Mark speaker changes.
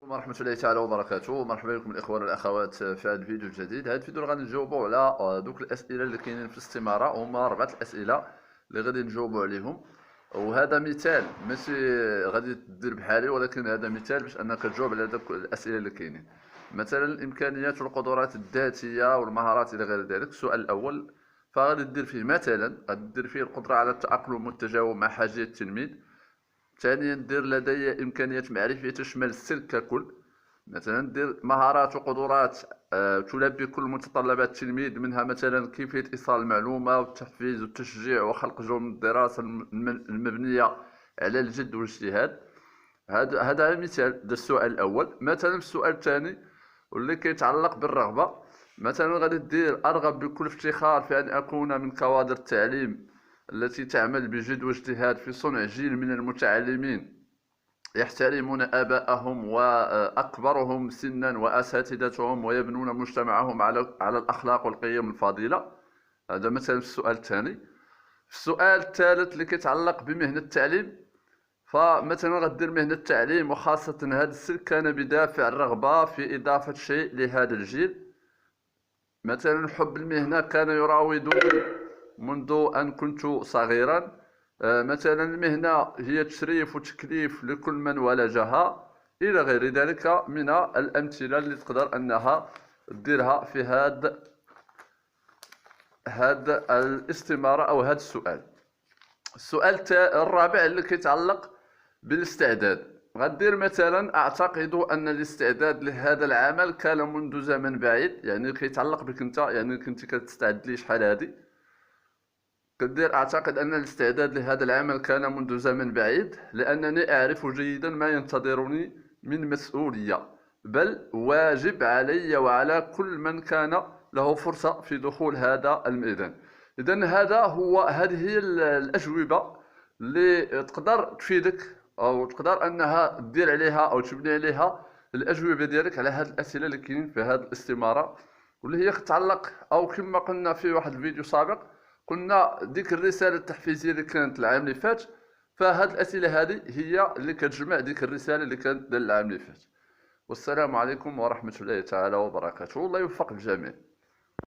Speaker 1: ورحمة الله تعالى وبركاته. مرحبا بكم الإخوان والأخوات في هذا الفيديو الجديد. هذا الفيديو غادي نجاوبوا على دوك الأسئلة اللي كاينين في الاستمارة. هما 4 الأسئلة اللي غادي نجاوبوا عليهم، وهذا مثال ماشي غادي دير بحالي، ولكن هذا مثال باش أنك تجاوب على دوك الأسئلة اللي كاينين. مثلا الإمكانيات والقدرات الذاتية والمهارات إلى غير ذلك. السؤال الأول فغادي دير فيه مثلا غادي دير فيه القدرة على التأقلم والتجاوب مع حاجات التلميذ. ثانيا دير لدي إمكانية معرفة تشمل السلك ككل. مثلا دير مهارات وقدرات تلبي كل متطلبات التلميذ، منها مثلا كيفية إيصال المعلومة والتحفيز والتشجيع وخلق جو من الدراسة المبنية على الجد والاجتهاد. هذا مثال السؤال الأول. مثلا السؤال الثاني واللي كيتعلق بالرغبة، مثلا غادي دير أرغب بكل افتخار في أن أكون من كوادر التعليم التي تعمل بجد واجتهاد في صنع جيل من المتعلمين يحترمون آباءهم وأكبرهم سنا وأساتذتهم ويبنون مجتمعهم على الأخلاق والقيم الفاضلة. هذا مثلا السؤال الثاني. السؤال الثالث اللي كيتعلق بمهنة التعليم، فمثلا غدير مهنة التعليم وخاصة هذا السلك كان بدافع الرغبة في إضافة شيء لهذا الجيل. مثلا حب المهنة كان يراودني منذ أن كنت صغيرا. مثلا المهنة هي تشريف وتكليف لكل من ولجها، إلى غير ذلك من الأمثلة اللي تقدر أنها تديرها في هاد الاستمارة أو هذا السؤال. السؤال الرابع اللي كيتعلق بالاستعداد، غدير مثلا أعتقد أن الاستعداد لهذا العمل كان منذ زمن بعيد، يعني كيتعلق بك أنت، يعني كنت كتستعد ليه شحال هادي. كدير أعتقد أن الاستعداد لهذا العمل كان منذ زمن بعيد، لأنني أعرف جيدا ما ينتظرني من مسؤولية، بل واجب علي وعلى كل من كان له فرصة في دخول هذا الميدان. إذن هذه هي الأجوبة اللي تقدر تفيدك أو تقدر أنها تدير عليها أو تبني عليها الأجوبة ديالك على هذه الأسئلة اللي كاينين في هذه الاستمارة، واللي هي تتعلق أو كما قلنا في واحد الفيديو سابق، قلنا ديك الرسالة التحفيزية اللي كانت العام اللي فات. فهاد الأسئلة هذه هي اللي كتجمع ديك الرسالة اللي كانت العام اللي فات. والسلام عليكم ورحمة الله تعالى وبركاته، والله يوفق الجميع.